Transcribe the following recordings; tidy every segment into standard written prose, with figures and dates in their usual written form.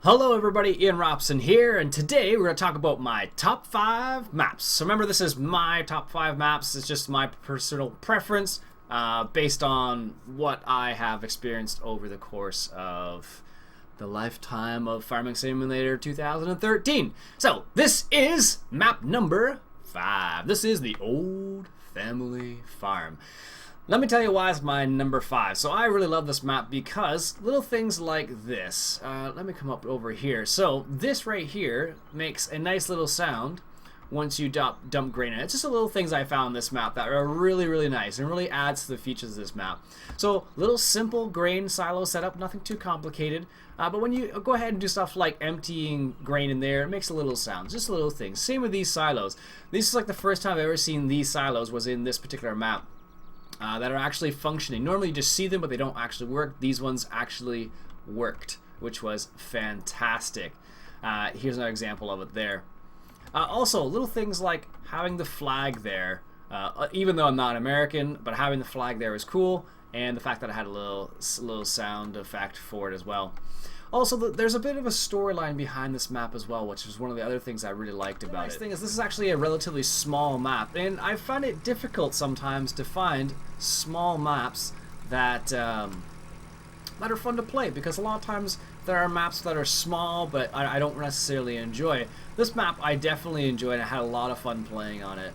Hello everybody, Ian Robson here, and today we're going to talk about my top 5 maps. So remember, this is my top 5 maps. It's just my personal preference based on what I have experienced over the course of the lifetime of Farming Simulator 2013. So this is map number 5. This is the Old Family Farm. Let me tell you why it's my number 5. So I really love this map because little things like this. Let me come up over here. So this right here makes a nice little sound once you dump grain in it. It's just the little things I found in this map that are really, really nice and really adds to the features of this map. So little simple grain silo setup, nothing too complicated. But when you go ahead and do stuff like emptying grain in there, it makes a little sound, just little things. Same with these silos. This is like the first time I've ever seen these silos was in this particular map. That are actually functioning. Normally you just see them, but they don't actually work. These ones actually worked, which was fantastic. Here's another example of it there. Also, little things like having the flag there. Even though I'm not American, but having the flag there is cool, and the fact that I had a little sound effect for it as well. Also, there's a bit of a storyline behind this map as well, which is one of the other things I really liked about it. The nice thing is this is actually a relatively small map, and I find it difficult sometimes to find small maps that are fun to play, because a lot of times there are maps that are small, but I don't necessarily enjoy. This map I definitely enjoyed. I had a lot of fun playing on it.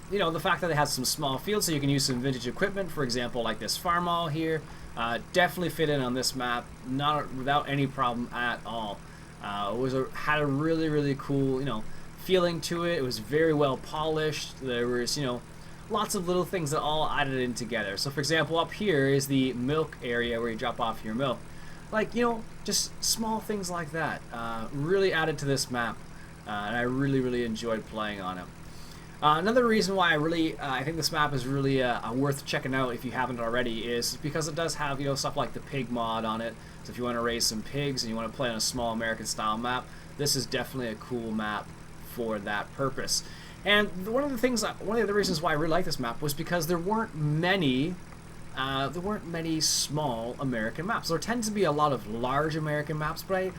You know, the fact that it has some small fields so you can use some vintage equipment, for example, like this farm all here. Definitely fit in on this map, without any problem at all. Had a really, really cool, feeling to it. It was very well polished. There was, lots of little things that all added in together. So, for example, up here is the milk area where you drop off your milk. Like, just small things like that really added to this map, and I really, really enjoyed playing on it. Another reason why I think this map is really worth checking out if you haven't already is because it does have stuff like the pig mod on it. So if you want to raise some pigs and you want to play on a small American style map, this is definitely a cool map for that purpose. And one of the reasons why I really like this map was because there weren't many small American maps. There tend to be a lot of large American maps, but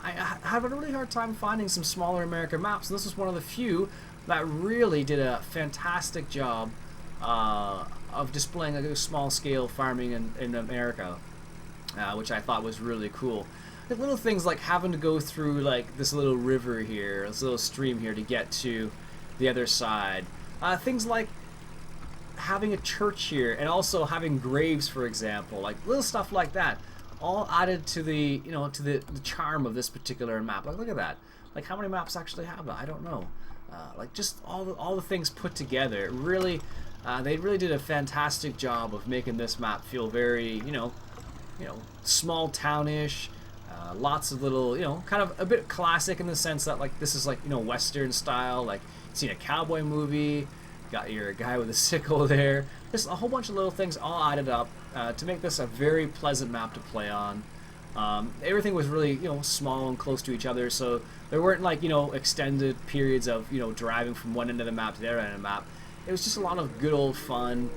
I have a really hard time finding some smaller American maps. And this was one of the few that really did a fantastic job of displaying a small-scale farming in America, which I thought was really cool. Like little things like having to go through like this little river here, this little stream here to get to the other side. Things like having a church here, and also having graves, for example, like little stuff like that, all added to the the charm of this particular map. Like look at that. Like how many maps actually have that? I don't know. Like just all the things put together, it really they really did a fantastic job of making this map feel very small townish. Lots of little kind of a bit classic in the sense that like this is like Western style, like you've seen a cowboy movie. Got your guy with a sickle there. Just a whole bunch of little things all added up to make this a very pleasant map to play on. Everything was really small and close to each other, so there weren't like extended periods of driving from one end of the map to the other end of the map. It was just a lot of good old fun,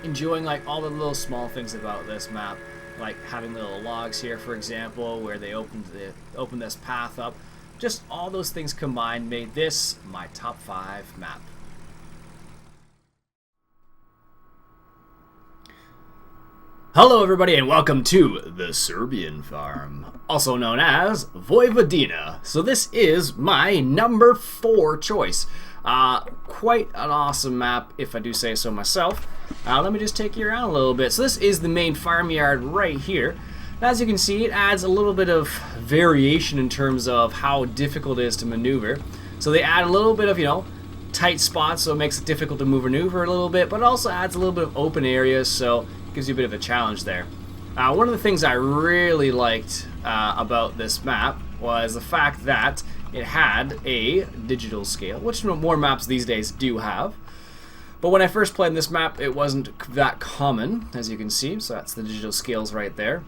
enjoying like all the little small things about this map, like having little logs here, for example, where they opened this path up. Just all those things combined made this my top 5 map. Hello everybody, and welcome to the Serbian Farm, also known as Vojvodina. So this is my number 4 choice. Quite an awesome map, if I do say so myself. Let me just take you around a little bit. So this is the main farmyard right here. As you can see, it adds a little bit of variation in terms of how difficult it is to maneuver. So they add a little bit of, tight spots, so it makes it difficult to maneuver a little bit, but it also adds a little bit of open areas, so it gives you a bit of a challenge there. One of the things I really liked about this map was the fact that it had a digital scale, which more maps these days do have. But when I first played this map, it wasn't that common, as you can see, so that's the digital scales right there,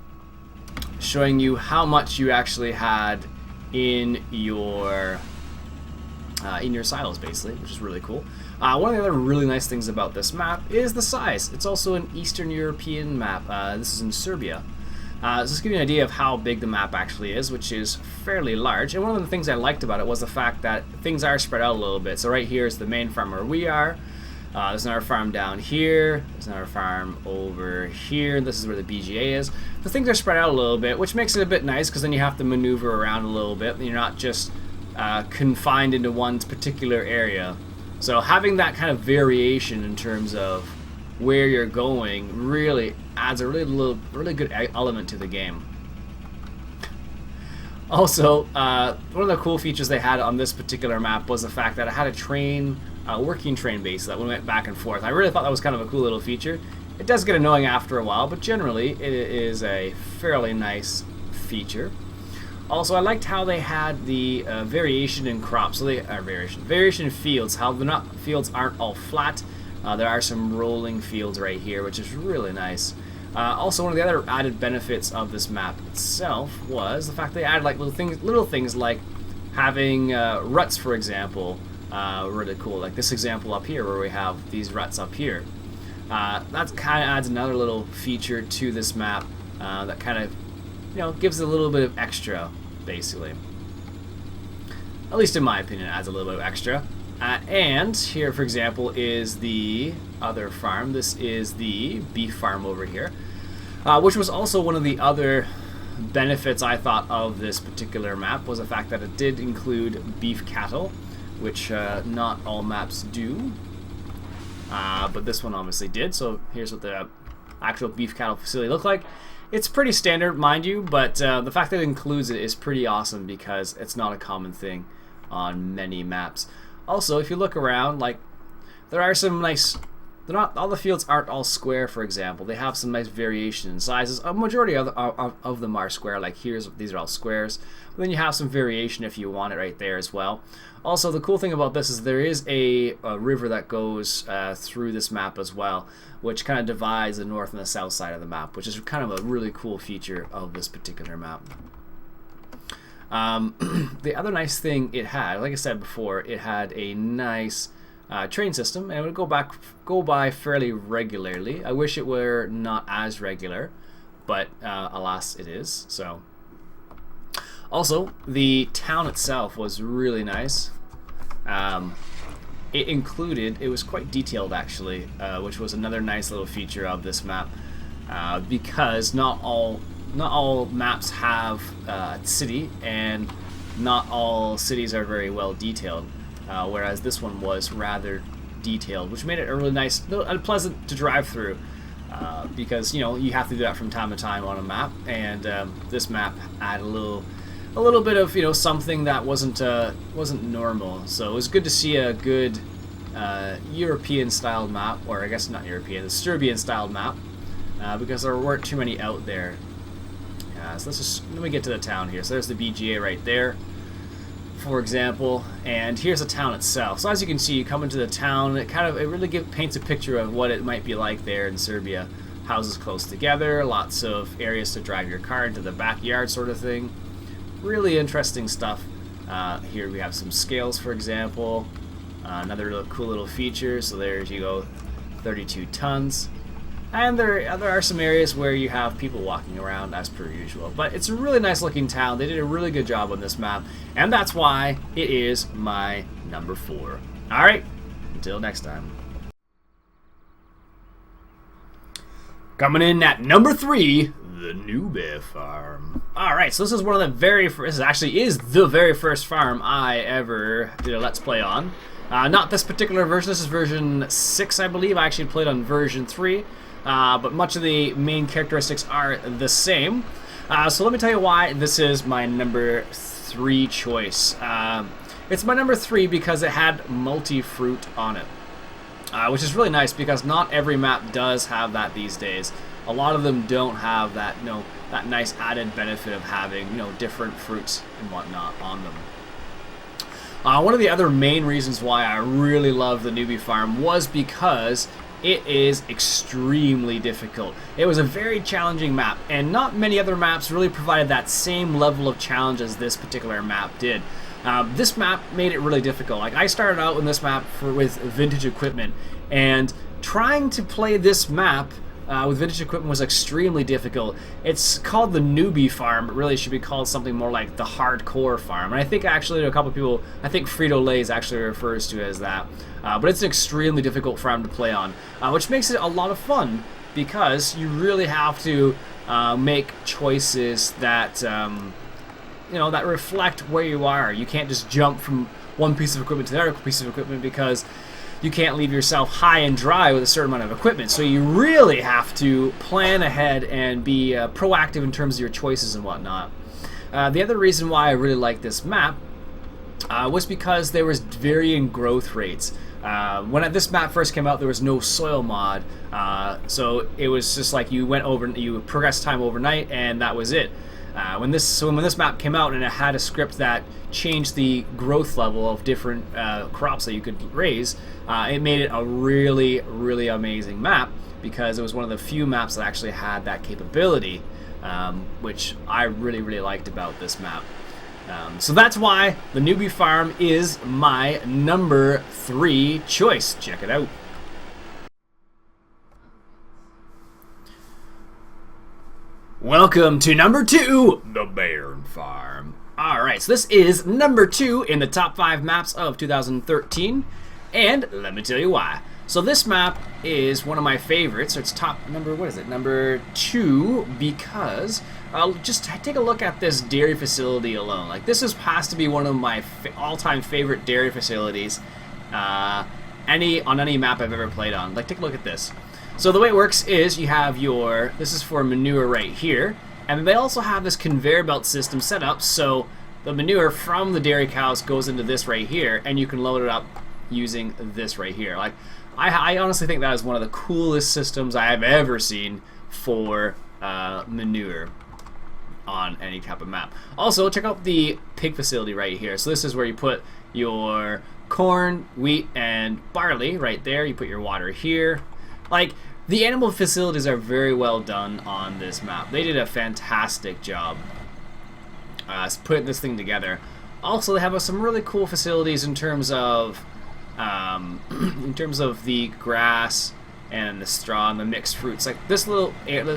showing you how much you actually had in your silos, basically, which is really cool. One of the other really nice things about this map is the size. It's also an Eastern European map. This is in Serbia. So just to give you an idea of how big the map actually is, which is fairly large. And one of the things I liked about it was the fact that things are spread out a little bit. So right here is the main farm where we are. There's another farm down here. There's another farm over here. This is where the BGA is. So things are spread out a little bit, which makes it a bit nice because then you have to maneuver around a little bit. And you're not just confined into one particular area. So having that kind of variation in terms of where you're going really adds a really good element to the game. Also, one of the cool features they had on this particular map was the fact that it had a train, working train base that went back and forth. I really thought that was kind of a cool little feature. It does get annoying after a while, but generally it is a fairly nice feature. Also, I liked how they had the variation in crops. So they variation in fields. How the fields aren't all flat. There are some rolling fields right here, which is really nice. Also, one of the other added benefits of this map itself was the fact they added like little things like having ruts, for example. Really cool. Like this example up here, where we have these ruts up here. That kind of adds another little feature to this map that kind of, gives it a little bit of extra, basically. At least in my opinion, it adds a little bit of extra. And here, for example, is the other farm. This is the beef farm over here, which was also one of the other benefits I thought of this particular map, was the fact that it did include beef cattle, which not all maps do, but this one obviously did. So here's what the actual beef cattle facility looked like. It's pretty standard, mind you, but the fact that it includes it is pretty awesome because it's not a common thing on many maps. Also, if you look around, like, there are some nice... all the fields aren't all square, for example. They have some nice variation in sizes. A majority of them are square, like these are all squares. But then you have some variation if you want it right there as well. Also, the cool thing about this is there is a river that goes through this map as well, which kind of divides the north and the south side of the map, which is kind of a really cool feature of this particular map. The other nice thing it had, like I said before, it had a nice train system, and it would go by fairly regularly. I wish it were not as regular, but alas, it is. So, also the town itself was really nice. It was quite detailed actually, which was another nice little feature of this map, because not all maps have city, and not all cities are very well detailed, whereas this one was rather detailed, which made it a really nice and pleasant to drive through, because you have to do that from time to time on a map, and this map had a little bit of something that wasn't normal. So it was good to see a good European styled map, or I guess not European, the Serbian styled map, because there weren't too many out there. So let me get to the town here. So there's the BGA right there, for example, and here's the town itself. So as you can see, you come into the town, it really paints a picture of what it might be like there in Serbia. Houses close together, lots of areas to drive your car into the backyard, sort of thing. Really interesting stuff. Here we have some scales, for example. Another cool little feature. So there you go, 32 tons. And there are some areas where you have people walking around as per usual. But it's a really nice looking town. They did a really good job on this map. And that's why it is my number 4. Alright, until next time. Coming in at number 3, the Newbie Farm. Alright, so this is one of the very first, is the very first farm I ever did a Let's Play on. Not this particular version, this is version 6, I believe. I actually played on version 3. But much of the main characteristics are the same. So let me tell you why this is my number 3 choice. It's my number 3 because it had multi-fruit on it, which is really nice because not every map does have that these days. A lot of them don't have that, that nice added benefit of having, different fruits and whatnot on them. One of the other main reasons why I really love the Newbie Farm was because it is extremely difficult. It was a very challenging map, and not many other maps really provided that same level of challenge as this particular map did. This map made it really difficult. Like, I started out in this map with vintage equipment, and trying to play this map with vintage equipment was extremely difficult. It's called the Newbie Farm, but really should be called something more like the Hardcore Farm. And I think actually a couple of people, I think Frito-Lay's actually refers to it as that. But it's an extremely difficult farm to play on, which makes it a lot of fun because you really have to make choices that that reflect where you are. You can't just jump from one piece of equipment to the other piece of equipment because you can't leave yourself high and dry with a certain amount of equipment. So you really have to plan ahead and be proactive in terms of your choices and whatnot. The other reason why I really like this map was because there was varying growth rates. When this map first came out, there was no soil mod, so it was just like you progressed time overnight, and that was it. When this map came out and it had a script that changed the growth level of different crops that you could raise, it made it a really, really amazing map because it was one of the few maps that actually had that capability, which I really, really liked about this map. So that's why the Newbie Farm is my number 3 choice. Check it out. Welcome to number 2, the Serbian Farm. Alright, so this is number 2 in the top 5 maps of 2013, and let me tell you why. So this map is one of my favorites. So it's number 2, because just take a look at this dairy facility alone. Like, this has to be one of my all-time favorite dairy facilities on any map I've ever played on. Like, take a look at this. So the way it works is you have this is for manure right here, and they also have this conveyor belt system set up so the manure from the dairy cows goes into this right here, and you can load it up using this right here. Like, I honestly think that is one of the coolest systems I have ever seen for manure on any type of map. Also, check out the pig facility right here. So this is where you put your corn, wheat, and barley right there. You put your water here. Like, the animal facilities are very well done on this map. They did a fantastic job putting this thing together. Also, they have some really cool facilities in terms of the grass and the straw and the mixed fruits. Like, this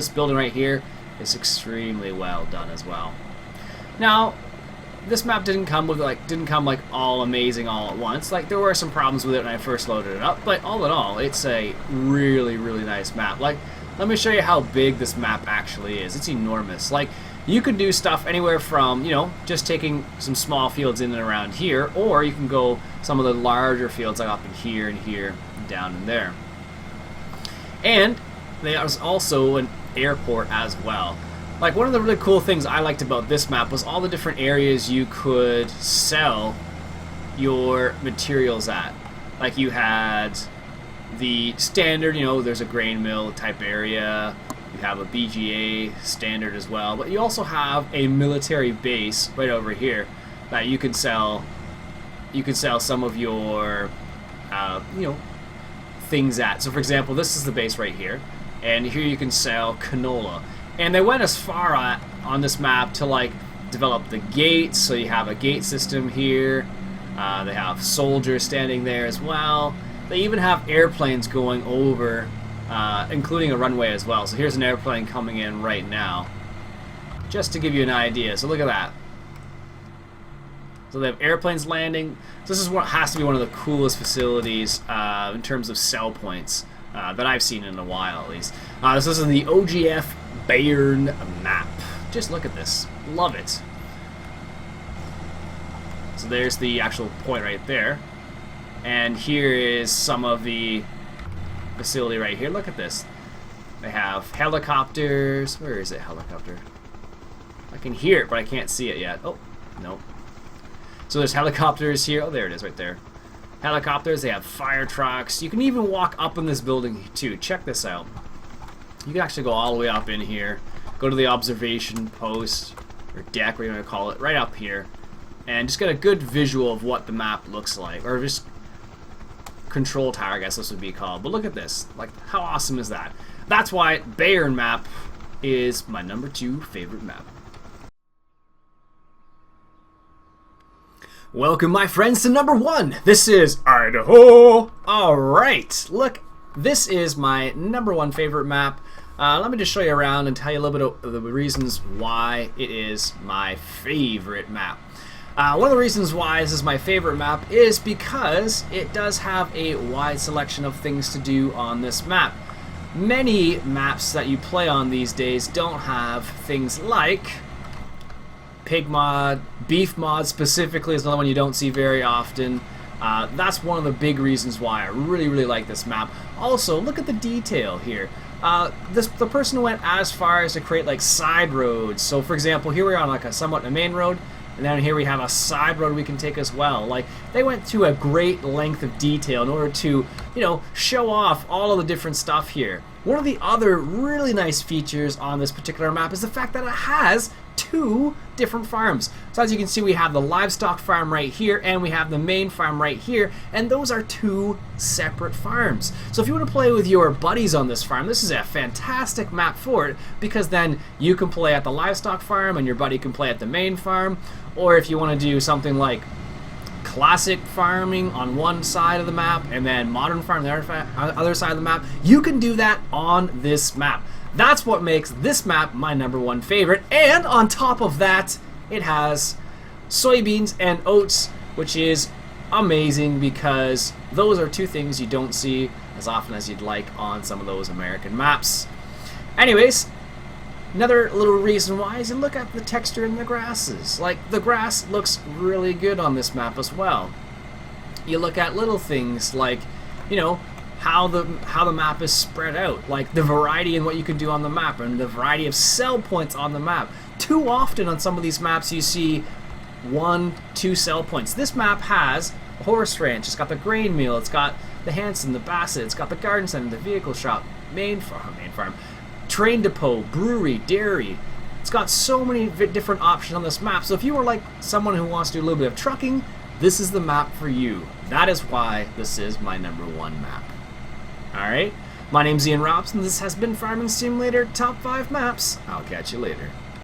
building right here is extremely well done as well. Now, this map didn't come all amazing all at once. Like, there were some problems with it when I first loaded it up, but all in all, it's a really, really nice map. Like, let me show you how big this map actually is. It's enormous. Like, you could do stuff anywhere from, just taking some small fields in and around here, or you can go some of the larger fields like up in here and here, and down in there. And there's also an airport as well. Like, one of the really cool things I liked about this map was all the different areas you could sell your materials at. Like, you had the standard, there's a grain mill type area. You have a BGA standard as well. But you also have a military base right over here that you can sell. You can sell some of your, things at. So, for example, this is the base right here. And here you can sell canola. And they went as far on this map to, like, develop the gates. So you have a gate system here. They have soldiers standing there as well. They even have airplanes going over, including a runway as well. So here's an airplane coming in right now, just to give you an idea. So look at that. So they have airplanes landing. So this is what has to be one of the coolest facilities in terms of sell points that I've seen in a while, at least. This is the OGF Bayern map. Just look at this. Love it. So there's the actual point right there. And here is some of the facility right here. Look at this. They have helicopters. Where is it, helicopter? I can hear it, but I can't see it yet. Oh, no. So there's helicopters here. Oh, there it is right there. Helicopters. They have fire trucks. You can even walk up in this building, too. Check this out. You can actually go all the way up in here, go to the observation post, or deck, whatever you want to call it, right up here, and just get a good visual of what the map looks like, or just control tower, I guess this would be called. But look at this. Like, how awesome is that? That's why Bayern map is my number 2 favorite map. Welcome, my friends, to number 1. This is Idaho. Alright, look, this is my number 1 favorite map. Let me just show you around and tell you a little bit of the reasons why it is my favorite map. One of the reasons why this is my favorite map is because it does have a wide selection of things to do on this map. Many maps that you play on these days don't have things like pig mod, beef mod specifically is another one you don't see very often. That's one of the big reasons why I really like this map. Also, look at the detail here. The person went as far as to create like side roads. So for example, here we are on like somewhat a main road, and then here we have a side road we can take as well. Like, they went to a great length of detail in order to, you know, show off all of the different stuff here. One of the other really nice features on this particular map is the fact that it has 2 different farms. So as you can see, we have the livestock farm right here and we have the main farm right here, and those are 2 separate farms. So if you want to play with your buddies on this farm, this is a fantastic map for it, because then you can play at the livestock farm and your buddy can play at the main farm. Or if you want to do something like classic farming on one side of the map and then modern farm on the other side of the map, you can do that on this map. That's what makes this map my #1 favorite. And on top of that, it has soybeans and oats, which is amazing because those are 2 things you don't see as often as you'd like on some of those American maps. Anyways, another little reason why is you look at the texture in the grasses. Like, the grass looks really good on this map as well. You look at little things like, you know, how the map is spread out, like the variety in what you can do on the map and the variety of sell points on the map. Too often on some of these maps you see 1, 2 sell points. This map has a horse ranch, it's got the grain mill, it's got the Hanson, the Bassett, it's got the garden center, the vehicle shop, main farm, train depot, brewery, dairy. It's got so many different options on this map. So if you are like someone who wants to do a little bit of trucking, this is the map for you. That is why this is my #1 map. Alright, my name's Ian Robson. This has been Farming Simulator Top 5 Maps. I'll catch you later.